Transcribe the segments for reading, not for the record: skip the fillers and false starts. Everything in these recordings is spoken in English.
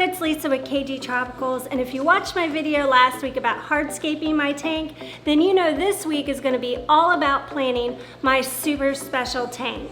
it's Lisa with KG Tropicals, and if you watched my video last week about hardscaping my tank, then you know this week is going to be all about planning my super special tank.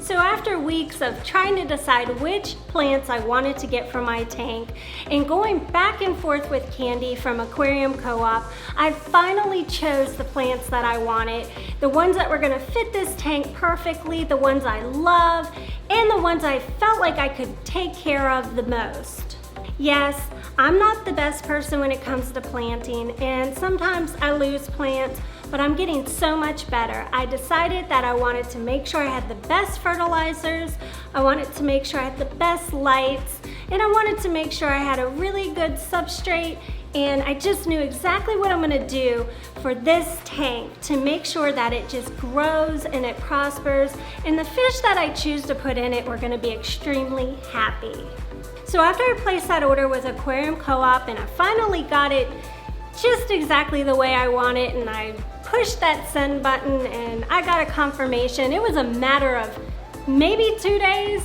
So after weeks of trying to decide which plants I wanted to get for my tank and going back and forth with Candy from Aquarium Co-op, I finally chose the plants that I wanted, the ones that were going to fit this tank perfectly, the ones I love, and the ones I felt like I could take care of the most. Yes, I'm not the best person when it comes to planting, and sometimes I lose plants, but I'm getting so much better. I decided that I wanted to make sure I had the best fertilizers, I wanted to make sure I had the best lights, and I wanted to make sure I had a really good substrate, and I just knew exactly what I'm gonna do for this tank to make sure that it just grows and it prospers, and the fish that I choose to put in it were gonna be extremely happy. So after I placed that order with Aquarium Co-op and I finally got it just exactly the way I want it, and I pushed that send button and I got a confirmation. It was a matter of maybe 2 days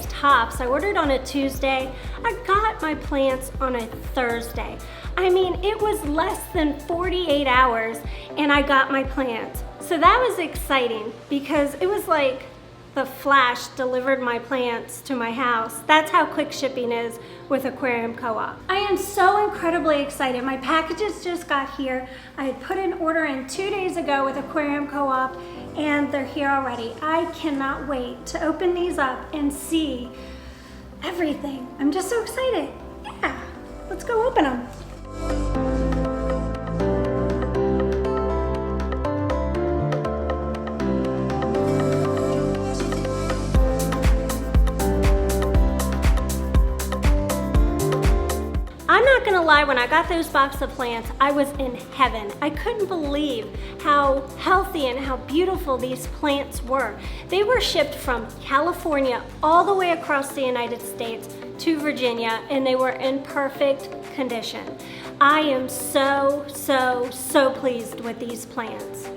tops. I ordered on a Tuesday. I got my plants on a Thursday. I mean, it was less than 48 hours and I got my plants. So that was exciting because it was like the Flash delivered my plants to my house. That's how quick shipping is with Aquarium Co-op. I am so incredibly excited. My packages just got here. I had put an order in 2 days ago with Aquarium Co-op and they're here already. I cannot wait to open these up and see everything. I'm just so excited. Yeah, let's go open them. I'm not gonna lie, when I got those box of plants, I was in heaven. I couldn't believe how healthy and how beautiful these plants were. They were shipped from California all the way across the United States to Virginia, and they were in perfect condition. I am so pleased with these plants.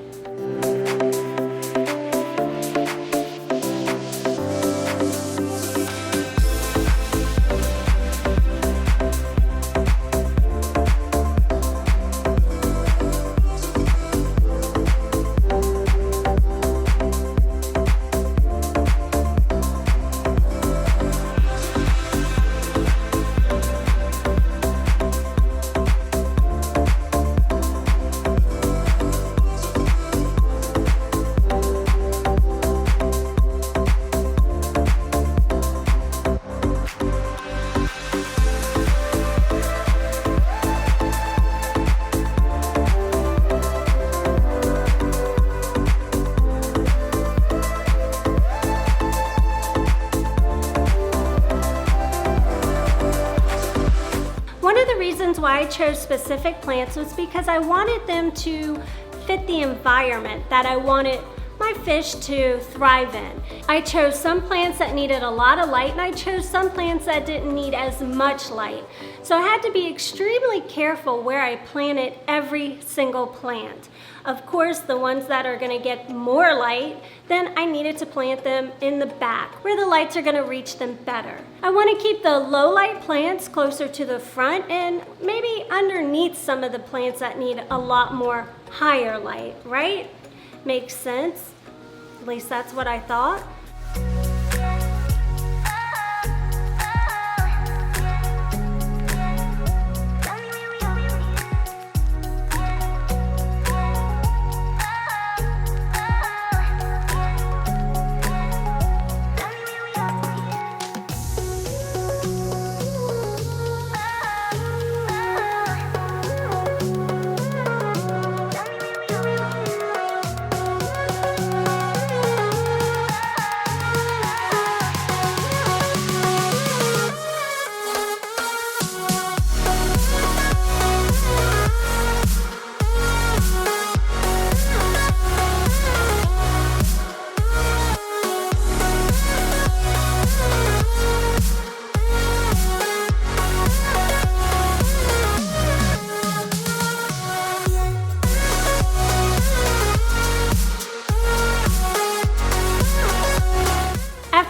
Why I chose specific plants was because I wanted them to fit the environment that I wanted my fish to thrive in. I chose some plants that needed a lot of light and I chose some plants that didn't need as much light. So I had to be extremely careful where I planted every single plant. Of course, the ones that are gonna get more light, then I needed to plant them in the back where the lights are gonna reach them better. I wanna keep the low light plants closer to the front and maybe underneath some of the plants that need a lot more higher light, right? Makes sense. At least that's what I thought.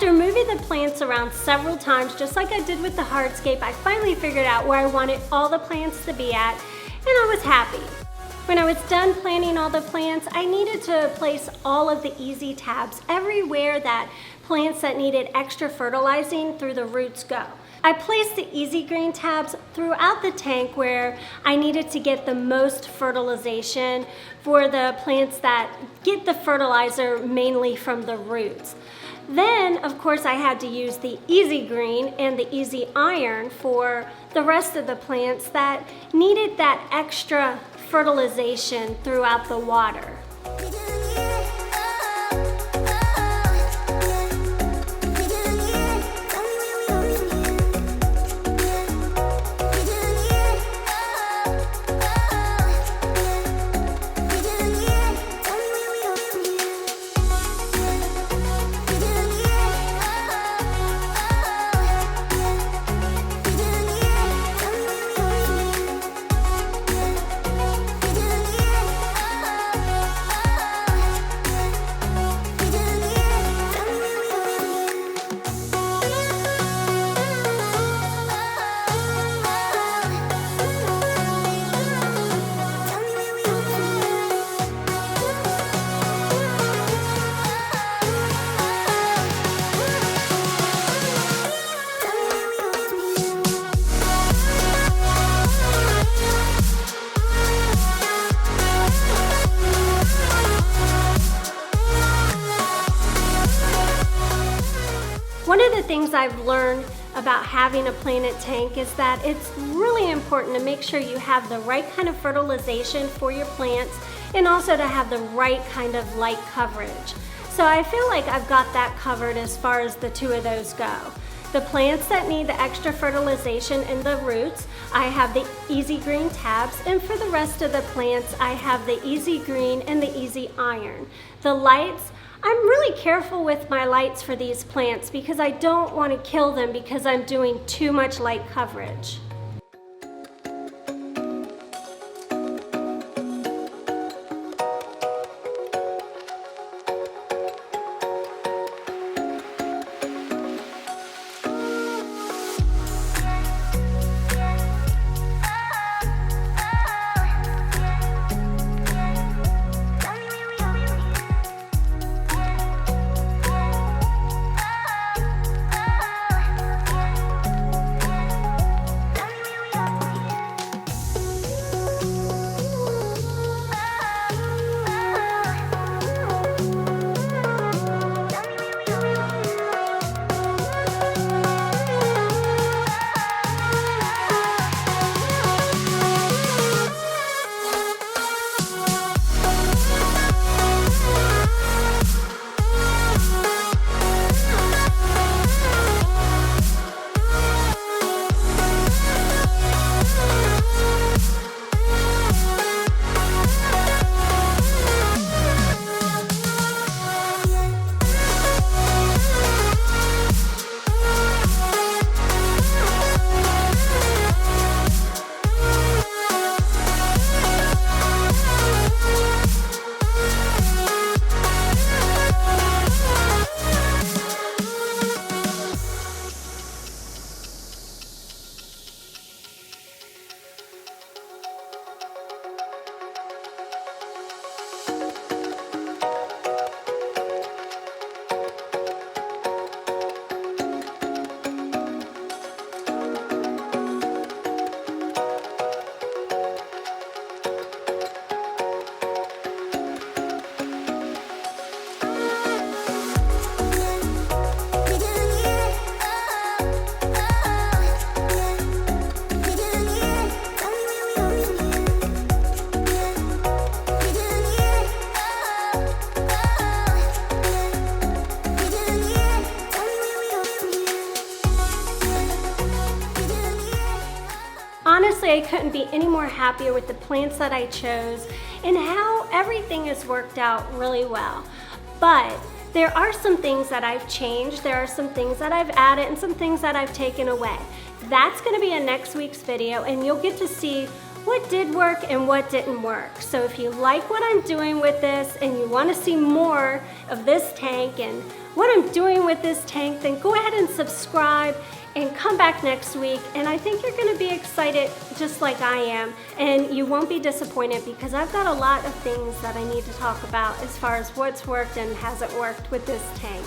After moving the plants around several times, just like I did with the hardscape, I finally figured out where I wanted all the plants to be at, and I was happy. When I was done planting all the plants, I needed to place all of the easy tabs everywhere that plants that needed extra fertilizing through the roots go. I placed the easy green tabs throughout the tank where I needed to get the most fertilization for the plants that get the fertilizer mainly from the roots. Then, of course, I had to use the easy green and the easy iron for the rest of the plants that needed that extra fertilization throughout the water. One of the things I've learned about having a planted tank is that it's really important to make sure you have the right kind of fertilization for your plants and also to have the right kind of light coverage. So I feel like I've got that covered as far as the two of those go. The plants that need the extra fertilization in the roots, I have the easy green tabs, and for the rest of the plants, I have the easy green and the easy iron. The lights, I'm really careful with my lights for these plants because I don't want to kill them because I'm doing too much light coverage. Honestly, I couldn't be any more happier with the plants that I chose and how everything has worked out really well. But there are some things that I've changed, there are some things that I've added, and some things that I've taken away. That's going to be in next week's video, and you'll get to see what did work and what didn't work. So if you like what I'm doing with this and you want to see more of this tank and what I'm doing with this tank, then go ahead and subscribe and come back next week, and I think you're going to be excited just like I am, and you won't be disappointed because I've got a lot of things that I need to talk about as far as what's worked and hasn't worked with this tank.